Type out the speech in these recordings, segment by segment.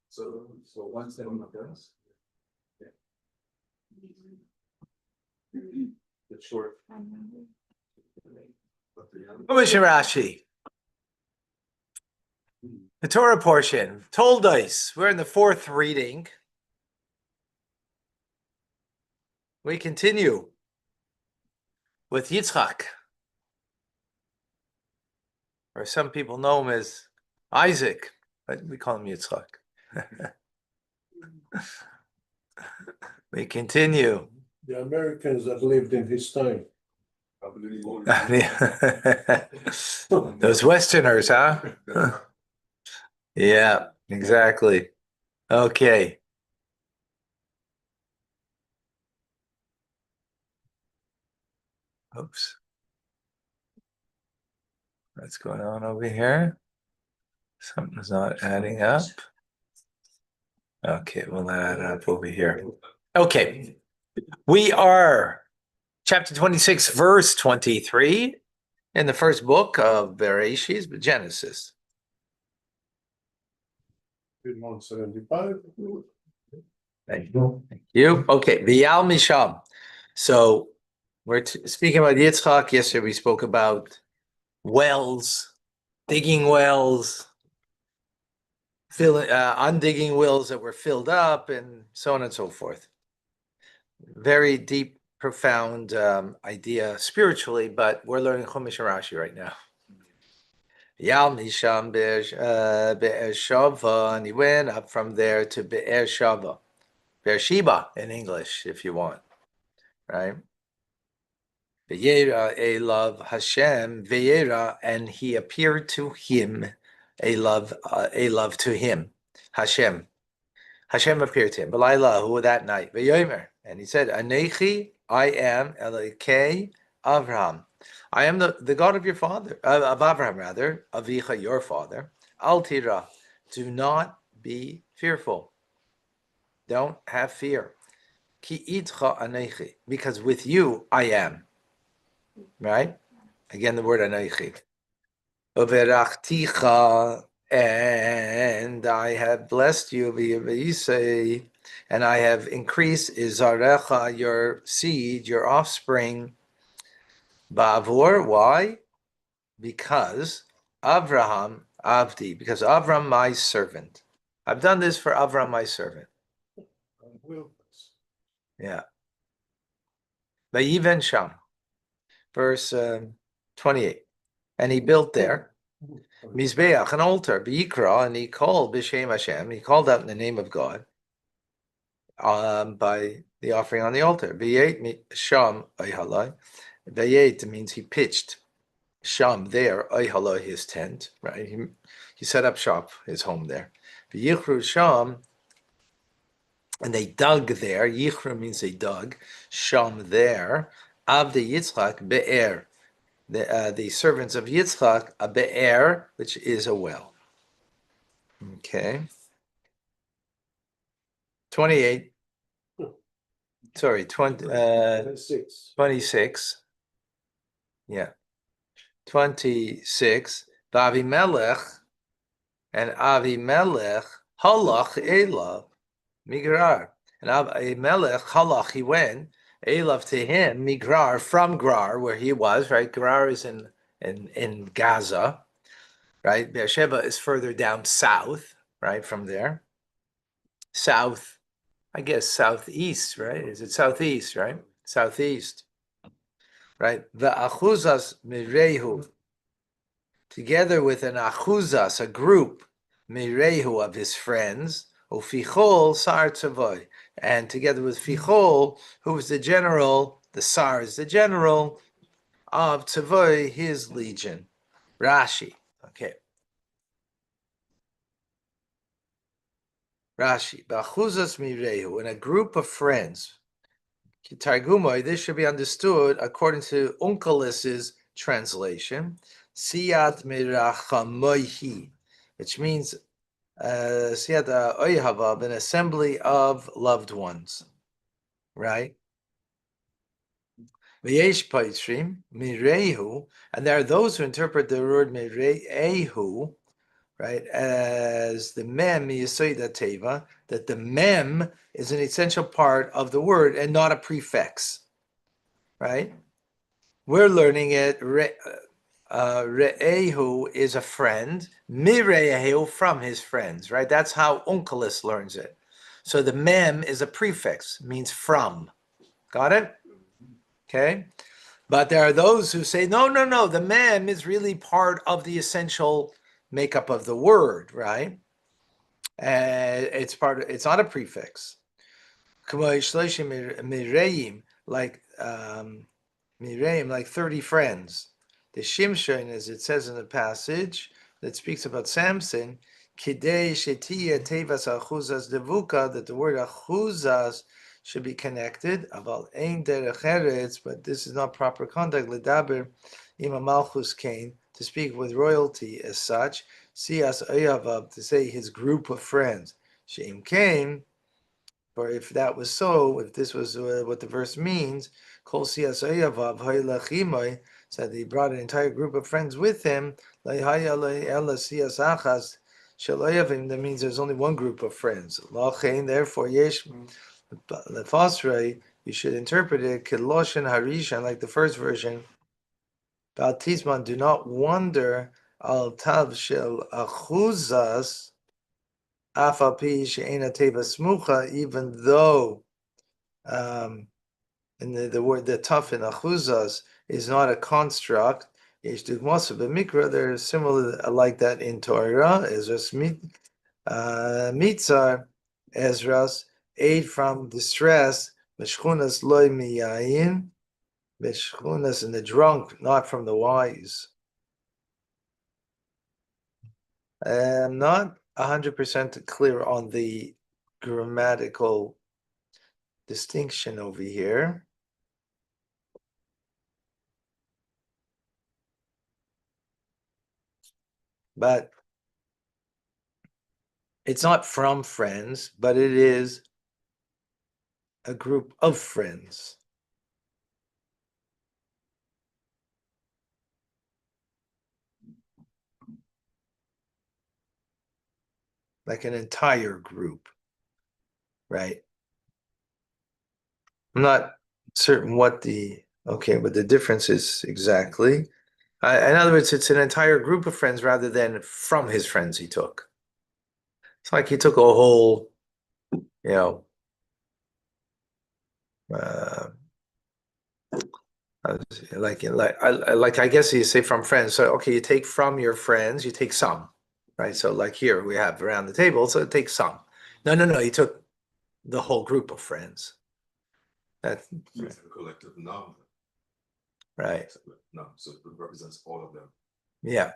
So once they don't guns. It's short. Rashi. The Torah portion, Toldot. We're in the fourth reading. We continue with Yitzchak, or some people know him as Isaac, but we call him Yitzchak. We continue. The Americans that lived in his time. Those Westerners, huh? Yeah, exactly. Okay. Oops. What's going on over here? Something's not adding up. Okay, we'll add it up over here. Okay. We are chapter 26, verse 23 in the first book of Bereshit, Genesis. 175. Thank you. Thank you. Okay, V'yal Misham. So we're speaking about Yitzchak. Yesterday we spoke about wells, digging wells, undigging wells that were filled up, and so on and so forth. Very deep, profound idea spiritually, but we're learning Chumash and Rashi right now. Yal Misham Be'er Shava, and he went up from there to Be'er Shava, Beersheba in English, if you want, right? Ve'yera Elav Hashem Ve'yera, and he appeared to him, Elav to him, Hashem. Hashem appeared to him. B'layla, that night. Ve'yomer, and he said, Anechi, I am Elokei Avraham. I am the God of your father, of Abraham rather, Avicha, your father. Al tira, do not be fearful. Don't have fear. Ki itcha anechi, because with you I am. Right? Again, the word anechi. Uverachticha, and I have blessed you, v'yisei, and I have increased izarecha, your seed, your offspring. Ba'avor, why? Because Avraham Avdi, because Avram my servant. I've done this for Avram my servant. Yeah. Vayiven Sham, verse 28. And he built there Mizbeach, an altar, B'yikra, and he called B'Shem Hashem. He called out in the name of God by the offering on the altar. V'yet Sham Ayhalai. V'yet means he pitched. Sham there, Ayhalai, his tent, right? He set up shop, his home there. V'yichru Sham, and they dug there. Yichru means they dug. Sham there. Avdi Yitzchak Be'er. The servants of Yitzchak, a Be'er, which is a well. Okay. 28. Sorry, 26. Yeah. 26. Avimelech, and Avimelech halach elav migrar. And Avimelech halach, he went elav to him migrar, from Grar, where he was. Right, Grar is in Gaza. Right, Beersheba is further down south. Right, from there. South, I guess southeast. Right, is it southeast? Right, southeast. Right, the achuzas mirehu, together with an achuzas, a group, mirehu, of his friends, ufichol sar tzavoy, and together with Fichol, who was the general, the sar is the general of tzavoy, his legion. Rashi, okay. Rashi, b'achuzas mirehu, in a group of friends. Targumoi, this should be understood according to Unkelis's translation. Siyat mirachamoihi, which means siyat oyhavav, an assembly of loved ones, right? V'yesh paitrim mirehu, and there are those who interpret the word mirehu right, as the mem yisoida teva, that the mem is an essential part of the word and not a prefix, right? We're learning it. Re'ehu is a friend. Mire'ehu from his friends, right? That's how Onkelos learns it. So the mem is a prefix, means from. Got it? Okay. But there are those who say, no, the mem is really part of the essential makeup of the word, right? It's not a prefix. Like Miriam, like 30 friends. The Shimshon, as it says in the passage that speaks about Samson, Kidei Shetiya Tevas Achuzas Devuka, that the word Achuzas should be connected. About Ein Derech Eretz, but this is not proper contact. Ledaber Ima Malchus Kain, to speak with royalty as such. Sias Ayavav, to say his group of friends. Sheim Kain, or if that was so, if this was what the verse means, Kol Sias Ayavav Haylachimai, said he brought an entire group of friends with him. That means there's only one group of friends. Therefore, yesh lefasrei, you should interpret it kiloshen harishan, like the first version. Baltisman, do not wonder al tav shel achuzas afapi she'ena teva smucha, even though and the word the tough in achuzas is not a construct. Yesh dugmasa b'mikra, they're similar like that in Torah. Ezras mitzar, Ezras, aid from distress. Meshchunas loy miyayin, meshchunas in the drunk, not from the wise. I'm not 100% clear on the grammatical distinction over here. But it's not from friends, but it is a group of friends. Like an entire group, right? I'm not certain what but the difference is exactly. In other words, it's an entire group of friends rather than from his friends he took. It's like he took a whole, like I guess you say from friends. So okay, you take from your friends, you take some, right? So like here we have around the table, so it takes some. No, he took the whole group of friends. That's It's a collective noun. right. No, so it represents all of them. Yeah.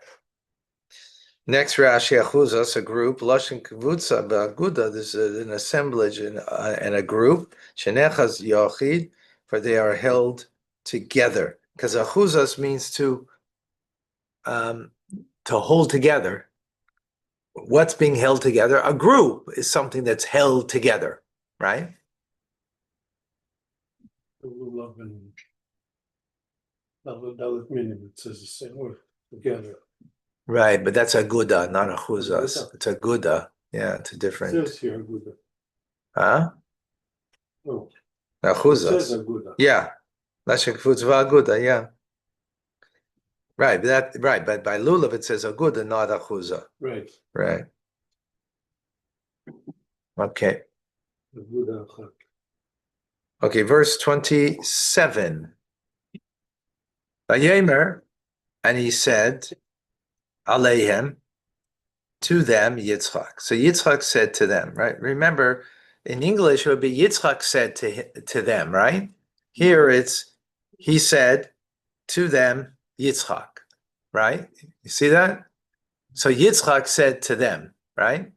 Next, Rashi Achuzas, a group. Lashon Kavutza Ba'aguda, this is an assemblage and a group. Shenechas Yochid, for they are held together. Because Achuzas means to hold together. What's being held together? A group is something that's held together, right? Love and meaning, it says the same word, together. Right, but that's Aguda, not Achuzas. It's Aguda. Yeah, it's a different. It says here Aguda. Huh? No. Achuzas. It says Aguda. Yeah. Lashon Kavutza Aguda, yeah. Right, but by Lulav it says Aguda, not Achuza. Right. Right. Okay. Aguda. Okay, verse 27. Vayemer, and he said, Aleihem, to them, Yitzchak. So Yitzchak said to them, right? Remember, in English, it would be Yitzchak said to them, right? Here it's, he said to them, Yitzchak, right? You see that? So Yitzchak said to them, right?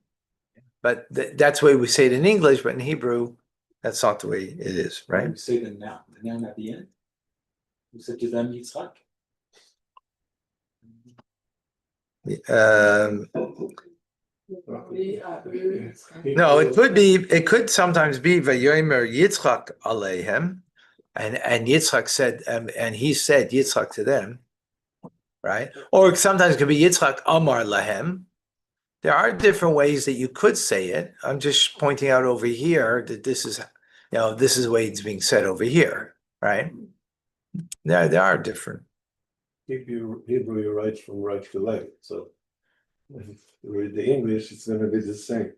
But that's the way we say it in English, but in Hebrew, that's not the way it is, right? We say the noun at the end. We said to them Yitzchak. No, it could sometimes be Vayomer Yitzchak Aleihem, and Yitzchak said, and he said Yitzchak to them, right? Or sometimes it could be Yitzchak Amar Lahem, There are different ways that you could say it. I'm just pointing out over here that this is, this is the way it's being said over here, right? There are different. Hebrew you write from right to left, so if you read the English, it's going to be the same.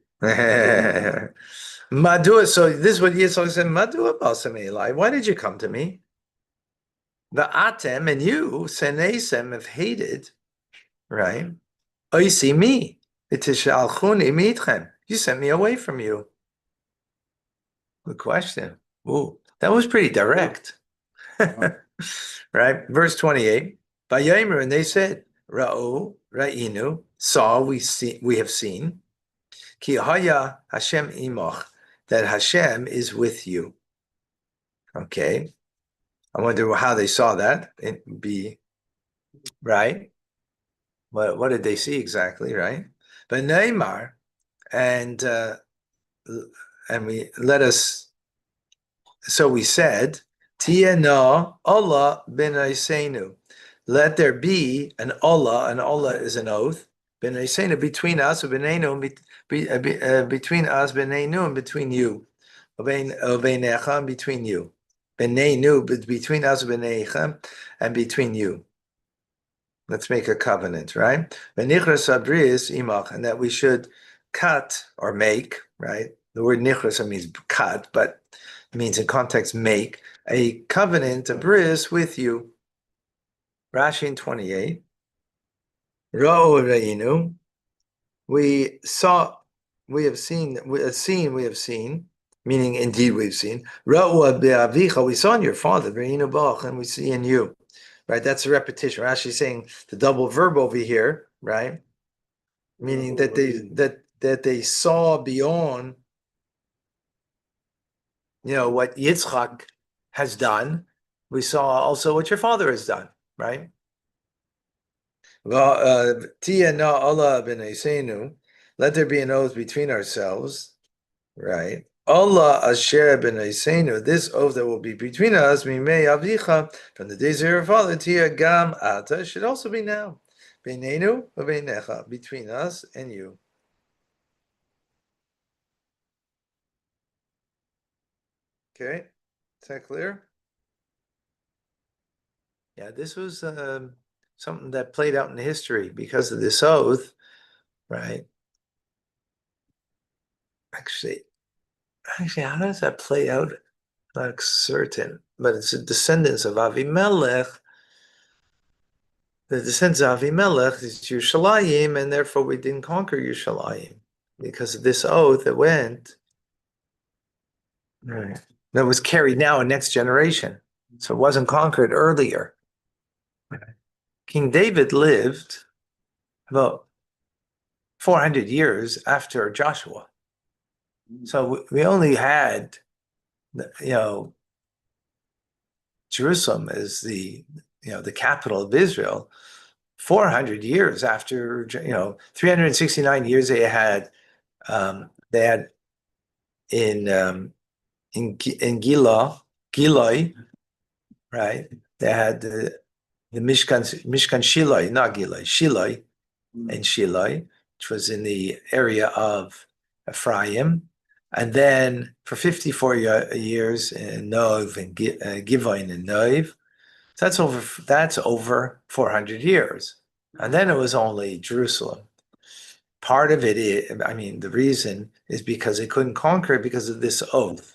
Madua, so this is what Yitzchak said, Madua basam Eli, why did you come to me? The Atem and you, Senesem, have hated, right? Oh, you see me. You sent me away from you. Good question. Ooh, that was pretty direct. Right? Verse 28. Vayomer, and they said, Ra'u, Ra'inu, saw, we have seen. Ki haya Hashem imoch, that Hashem is with you. Okay. I wonder how they saw that. It'd be right. What did they see exactly, right? But Neymar, and we let us. So we said, Tia no Allah ben Isenu. Let there be an Allah is an oath, ben Isenu, between us, between us, benenu, and between you, and between you, benenu, between us, and between you. Let's make a covenant, right? And that we should cut or make, right? The word nichras means cut, but it means in context make a covenant, a bris with you. Rashi in 28. Ro'u re'inu. We have seen, meaning indeed we've seen. Ro'u be'avicha, we saw in your father, re'inu bach, and we see in you. Right, that's a repetition. We're actually saying the double verb over here, right? Meaning that they saw beyond, what Yitzchak has done. We saw also what your father has done, right? Tia na Allah b'neisenu. Let there be an oath between ourselves, right? Allah asher b'neisenu. This oath that will be between us, mimei avicha, from the days of your father, tia gam ata, should also be now. Beinenu v'beinecha, between us and you. Okay, is that clear? Yeah, this was something that played out in history because of this oath, right? Actually, how does that play out? Not certain, but it's the descendants of Avimelech. The descendants of Avimelech is Yerushalayim, and therefore we didn't conquer Yerushalayim because of this oath that went. Right. That was carried now in next generation, so it wasn't conquered earlier. King David lived about 400 years after Joshua. So we only had, Jerusalem as the capital of Israel. 400 years after, 369 years they had in Giloi, right? They had the Mishkan Shiloi, not Giloi, Shiloi, and Shiloi, which was in the area of Ephraim. And then for 54 years in Nov and Givon and Nov. So that's over 400 years. And then it was only Jerusalem. Part of it the reason is because they couldn't conquer it because of this oath.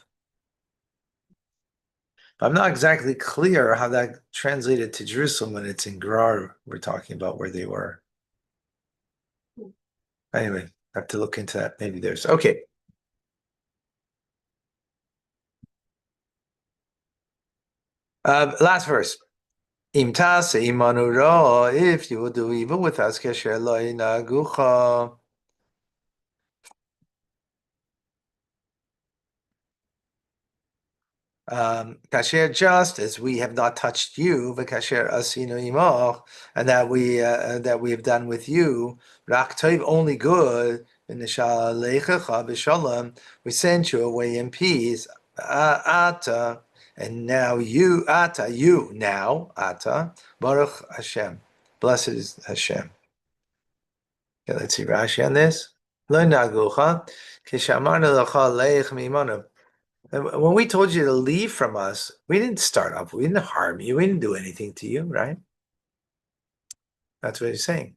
I'm not exactly clear how that translated to Jerusalem when it's in Gerar. We're talking about where they were. Anyway, I have to look into that. Maybe there's okay. Last verse. Im tase imanu ra, if you will do evil with us, kasher lo inagucha. Kasher, just as we have not touched you, v'kasher asinu imach, and that we have done with you, rak tov, only good, v'nishalechecha v'shalom, we sent you away in peace, ata, and now you, now, ata, baruch Hashem, blessed is Hashem. Okay, let's see Rashi on this. Lo nagucha, kishamarnu lecha leich mimonu. When we told you to leave from us, we didn't start off, we didn't harm you, we didn't do anything to you, right? That's what he's saying.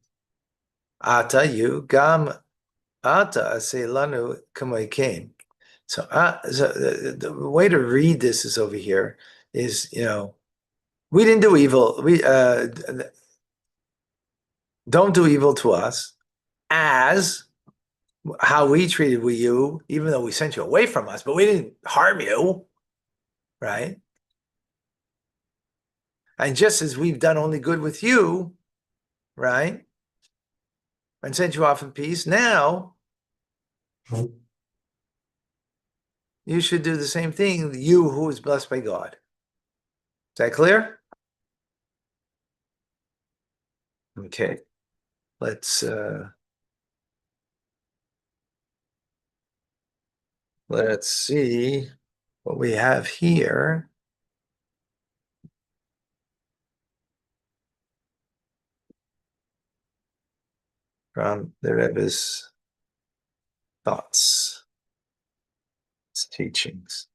Ata you gam ata aselanu kamoikim. So, the way to read this is over here is, we didn't do evil. We don't do evil to us as how we treated with you, even though we sent you away from us, but we didn't harm you, right? And just as we've done only good with you, right? And sent you off in peace, now you should do the same thing, you who is blessed by God. Is that clear? Okay. Let's see what we have here. From the Rebbe's thoughts, his teachings.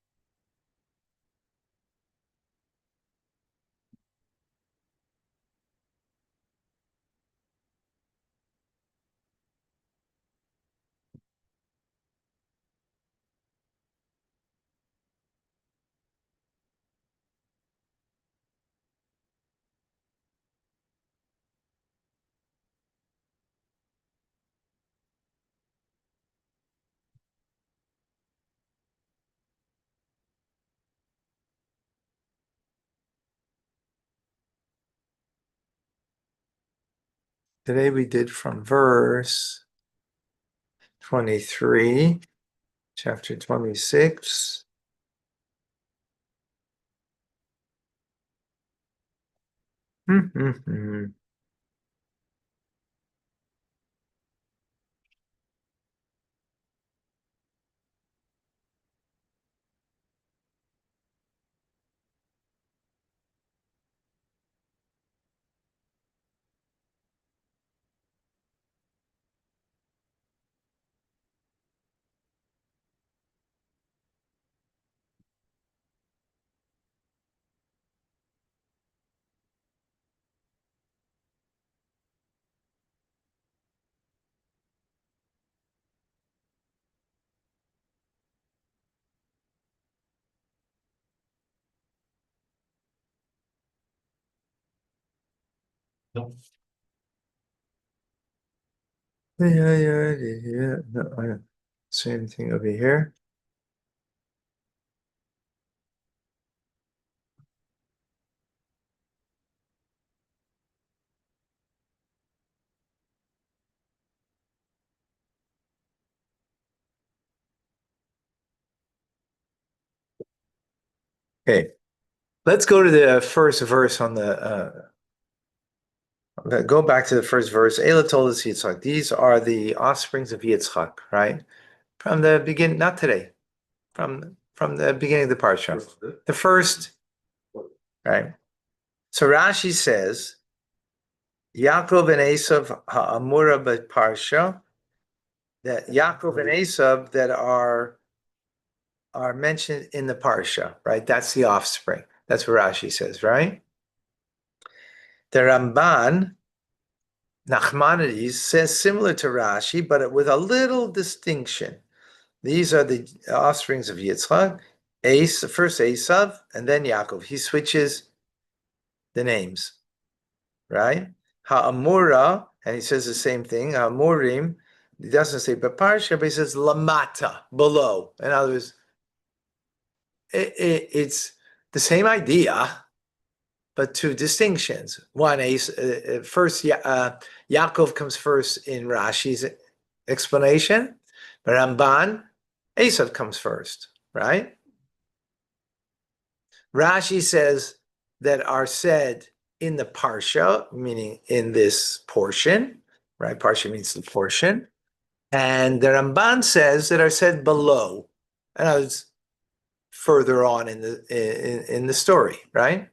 Today we did from verse 23, chapter 26. No. Yeah. No, I don't see anything over here. Okay, let's go to the first verse on the. Go back to the first verse. Ela told us Yitzchak. These are the offsprings of Yitzchak, right? From the beginning, not today. From the beginning of the parsha, the first, right? So Rashi says, Yaakov and Esav ha'amura b'parsha, that Yaakov and Esav that are mentioned in the parsha, right? That's the offspring. That's what Rashi says, right? The Ramban, Nachmanides, says similar to Rashi, but with a little distinction. These are the offsprings of Yitzchak, first Esav, and then Yaakov. He switches the names, right? Ha'amura, and he says the same thing, Ha'amurim, he doesn't say Baparsha, but he says Lamata, below. In other words, it's the same idea, but two distinctions. One is first, Yaakov comes first in Rashi's explanation, but Ramban, Esav comes first, right? Rashi says that are said in the parsha, meaning in this portion, right? Parsha means the portion. And the Ramban says that are said below. And I was further on in the story, right?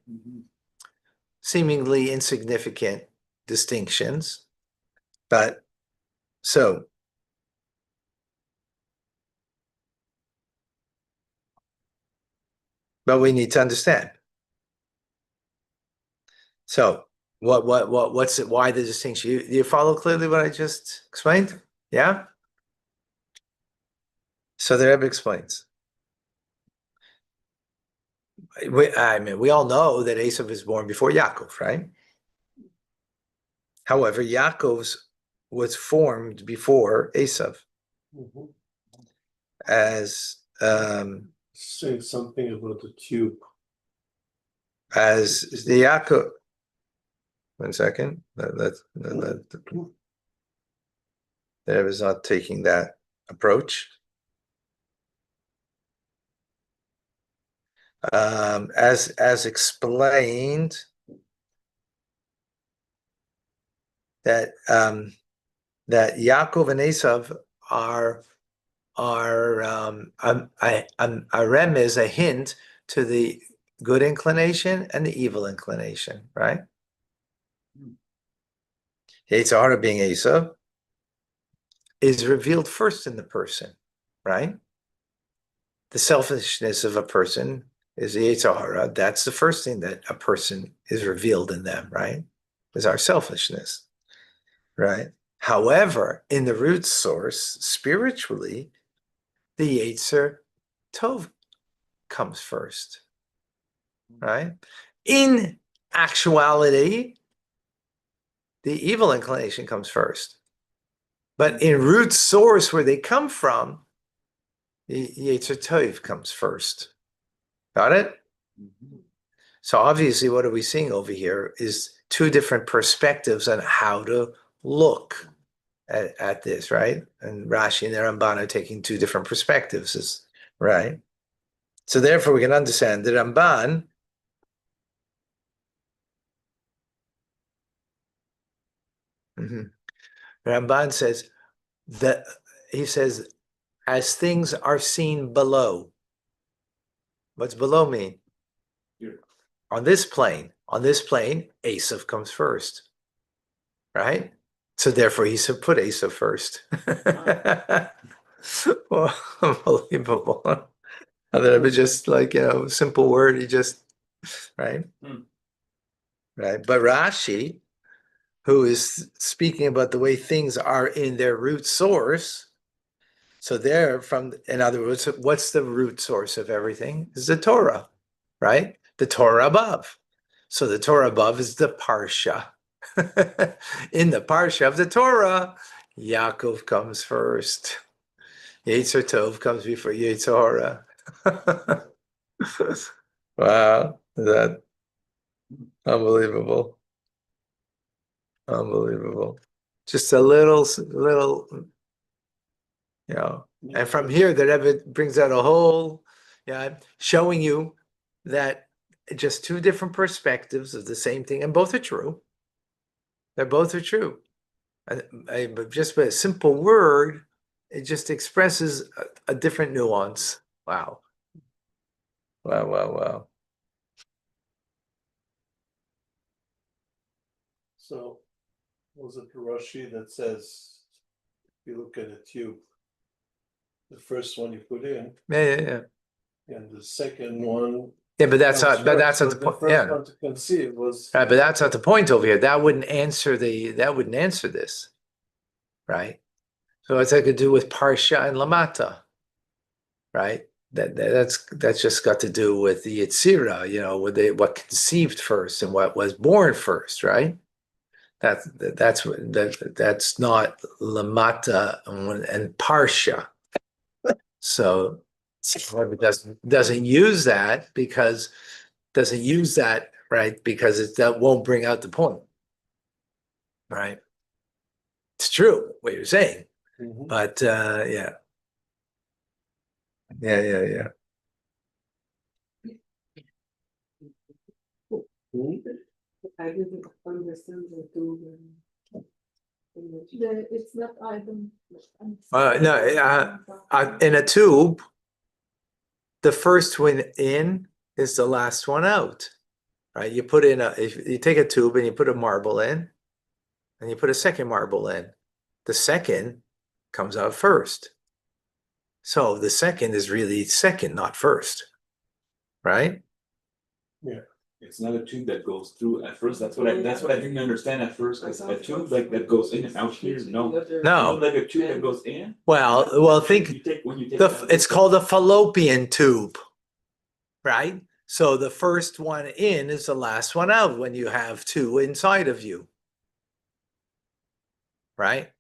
Seemingly insignificant distinctions, but So but we need to understand. So what's it? Why the distinction? You follow clearly what I just explained? Yeah. So the Rebbe explains. I mean, we all know that Esav is born before Yaakov, right? However, Yaakov's was formed before Esav, Mhm. as Saying something about the tube. as the Yaakov. 1 second. The Rebbe is not taking that approach. As explained, that that Yaakov and Esav are a remez, a hint to the good inclination and the evil inclination, right? Yetzer hara being Esav is revealed first in the person, right? The selfishness of a person is the Yetzer hara. That's the first thing that a person is revealed in them, right? Is our selfishness, right? However, in the root source, spiritually, the Yetzer Tov comes first, right? In actuality, the evil inclination comes first. But in root source, where they come from, the Yetzer Tov comes first. Got it? So obviously, what are we seeing over here is two different perspectives on how to look at this, right? And Rashi and the Ramban are taking two different perspectives, right? So therefore, we can understand the Ramban Ramban says that he says, as things are seen below. What's below mean? Here. On this plane, Esav comes first, right? So therefore, he said, put Esav first. Well, unbelievable. And then it was just like, simple word. He just, right? Right. But Rashi, who is speaking about the way things are in their root source. So there, in other words, what's the root source of everything? Is the Torah, right? The Torah above. So the Torah above is the Parsha. In the Parsha of the Torah, Yaakov comes first. Yetzer Tov comes before Yetzer Hara. Wow, is that unbelievable? Unbelievable. Just a little, and from here, the Rebbe brings out a whole, showing you that just two different perspectives of the same thing, and both are true. They're both are true. But just by a simple word, it just expresses a different nuance. Wow. Wow, wow, wow. So was it Rashi that says, if you look at a tube, the first one you put in, Yeah. and the second one. Yeah, but that's comes not. But that's first, not the but point. the first Yeah, one to conceive was. right. But that's not the point over here. That wouldn't answer this, right? So what's that to do with Parsha and Lamata, right? That's just got to do with the Yetzira, with what conceived first and what was born first, right? That's not Lamata and Parsha. So it doesn't use that right, because that won't bring out the point, right? It's true what you're saying, but yeah. I didn't understand the two. It's not item. No, in a tube, the first one in is the last one out, right? If you take a tube and you put a marble in, and you put a second marble in, the second comes out first. So the second is really second, not first. Right? It's not a tube that goes through at first. That's what I didn't understand at first. Cause a tube like that goes in and out here, no. No. Like a tube that goes in. Well, think When you take it's called a fallopian tube, right? So the first one in is the last one out when you have two inside of you, right?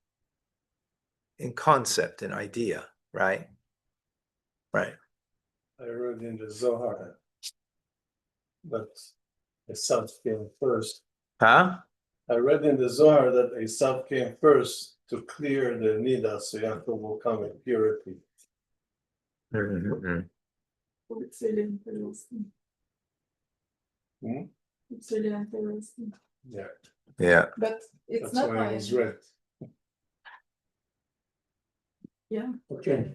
In concept, in idea, right? Right. I read in the Zohar that Esav came first. Huh? I read in the Zohar that Esav came first to clear the Nida, so Yaakov will come in purity. Mhm. It's really interesting. Hmm? It's really interesting. Yeah, Yeah. But it's that's not why it my, was read. yeah. Okay.